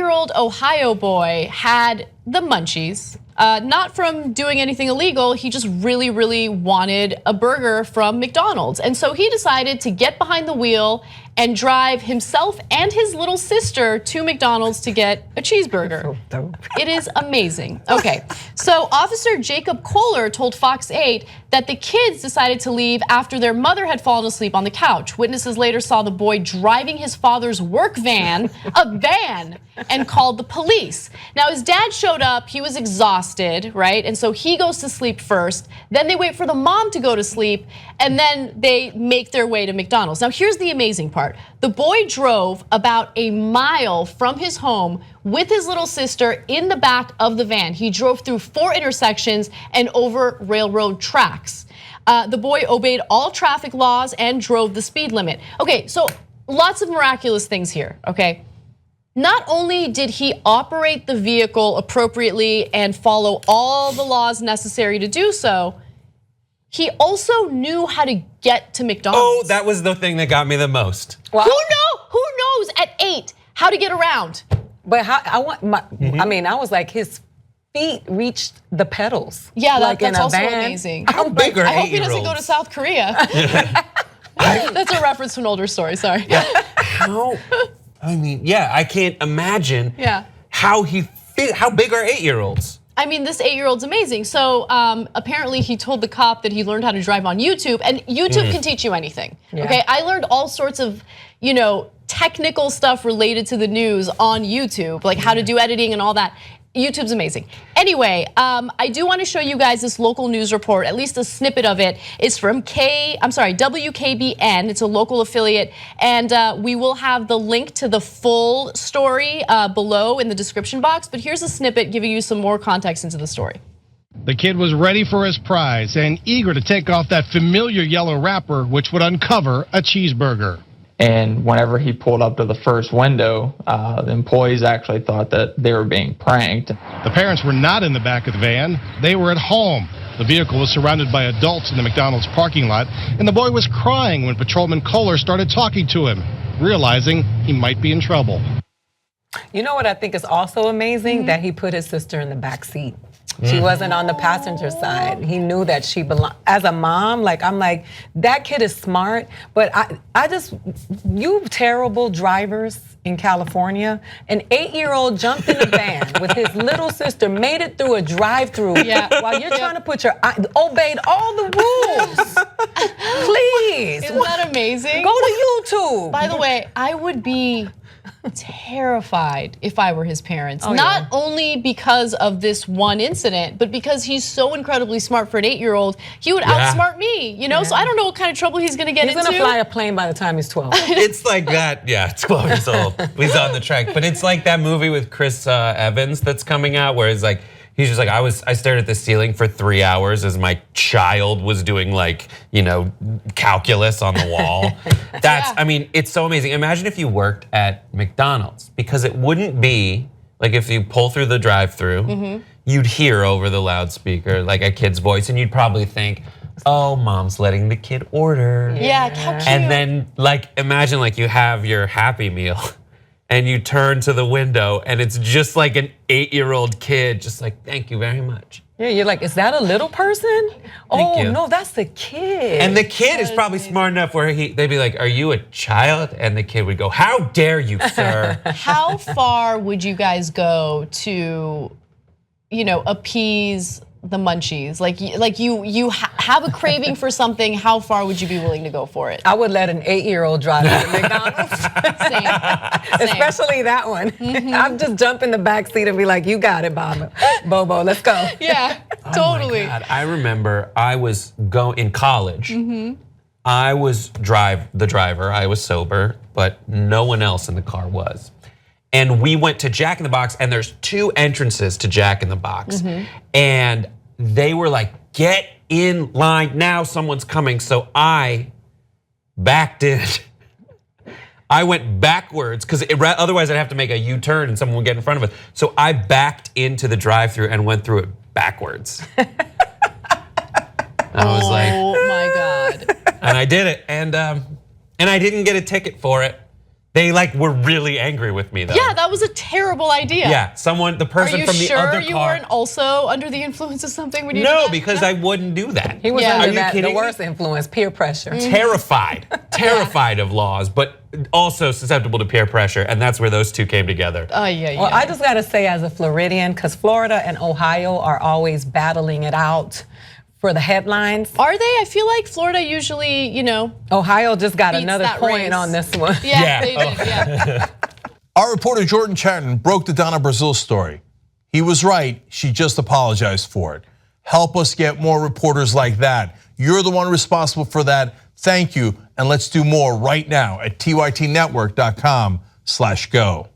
8-year-old Ohio boy had the munchies, not from doing anything illegal. He just really, really wanted a burger from McDonald's. And so he decided to get behind the wheel and drive himself and his little sister to McDonald's to get a cheeseburger. It is amazing. Okay, so Officer Jacob Koehler told Fox 8 that the kids decided to leave after their mother had fallen asleep on the couch. Witnesses later saw the boy driving his father's work van, a van, and called the police. Now his dad showed up, he was exhausted, right? And so he goes to sleep first, then they wait for the mom to go to sleep, and then they make their way to McDonald's. Now here's the amazing part. The boy drove about a mile from his home with his little sister in the back of the van. He drove through 4 intersections and over railroad tracks. The boy obeyed all traffic laws and drove the speed limit. Okay, so lots of miraculous things here, okay? Not only did he operate the vehicle appropriately and follow all the laws necessary to do so, he also knew how to get to McDonald's. Oh, that was the thing that got me the most. Well, who knows at 8 how to get around? But I was like, his feet reached the pedals. Yeah, like that's also van. Amazing. How big are 8-year-olds? I hope he doesn't go to South Korea. That's a reference to an older story, sorry. Yeah. I can't imagine how big are 8-year-olds? I mean, this 8-year-old's amazing. So apparently he told the cop that he learned how to drive on YouTube, and YouTube can teach you anything. Yeah. Okay, I learned all sorts of, technical stuff related to the news on YouTube, like how to do editing and all that. YouTube's amazing. Anyway, I do want to show you guys this local news report, at least a snippet of it. It's from WKBN, it's a local affiliate, and we will have the link to the full story below in the description box, but here's a snippet giving you some more context into the story. The kid was ready for his prize and eager to take off that familiar yellow wrapper, which would uncover a cheeseburger. And whenever he pulled up to the first window, the employees actually thought that they were being pranked. The parents were not in the back of the van. They were at home. The vehicle was surrounded by adults in the McDonald's parking lot, and the boy was crying when Patrolman Koehler started talking to him, realizing he might be in trouble. You know what I think is also amazing? That he put his sister in the back seat. She wasn't on the passenger side. He knew that she belonged. As a mom, I'm like, that kid is smart, but you terrible drivers in California, an 8-year-old jumped in a van with his little sister, made it through a drive-thru while you're trying to obeyed all the rules. Please. Isn't that amazing? Go to YouTube. By the way, I would be terrified if I were his parents. Not only because of this one incident, but because he's so incredibly smart for an 8-year-old. He would outsmart me, So I don't know what kind of trouble he's gonna get into. He's gonna fly a plane by the time he's 12. It's like that, 12 years old. He's on the track. But it's like that movie with Chris Evans that's coming out where it's like, he's just like, I stared at the ceiling for 3 hours as my child was doing calculus on the wall. I mean, it's so amazing. Imagine if you worked at McDonald's, because it wouldn't be like if you pull through the drive-thru, you'd hear over the loudspeaker like a kid's voice, and you'd probably think, oh, mom's letting the kid order. Yeah, how cute. And then imagine you have your Happy Meal and you turn to the window and it's just like an 8-year-old kid, just like, thank you very much. Yeah, you're like, is that a little person? Thank you. No, that's the kid. And the kid is probably smart enough where they'd be like, are you a child? And the kid would go, how dare you, sir? How far would you guys go to, appease the munchies? You have a craving for something, how far would you be willing to go for it? I would let an 8-year-old drive to McDonald's. Same. Especially that one. I'd just jump in the back seat and be like, you got it, Bobo, let's go. Yeah, totally. Oh my God. I remember I was in college. I was the driver, I was sober, but no one else in the car was. And we went to Jack in the Box, and there's 2 entrances to Jack in the Box. And they were like, get in line now, someone's coming. So I backed in. I went backwards, because otherwise I'd have to make a U-turn and someone would get in front of us. So I backed into the drive-thru and went through it backwards. I was like, oh my God. And I did it, and I didn't get a ticket for it. They like were really angry with me though. Yeah, that was a terrible idea. Yeah, the person from the other car. Are you sure you weren't also under the influence of something when you did No, that? because I wouldn't do that. He was Yeah. under Are you that, the kidding me? worst influence, peer pressure. Terrified of laws, but also susceptible to peer pressure, and that's where those two came together. Well, I just gotta say, as a Floridian, because Florida and Ohio are always battling it out for the headlines. Are they? I feel like Florida usually, Ohio just got beats another that point race. on this one. Yeah, they did, yeah. Our reporter Jordan Chatton broke the Donna Brazil story. He was right, she just apologized for it. Help us get more reporters like that. You're the one responsible for that. Thank you, and let's do more right now at tytnetwork.com/go.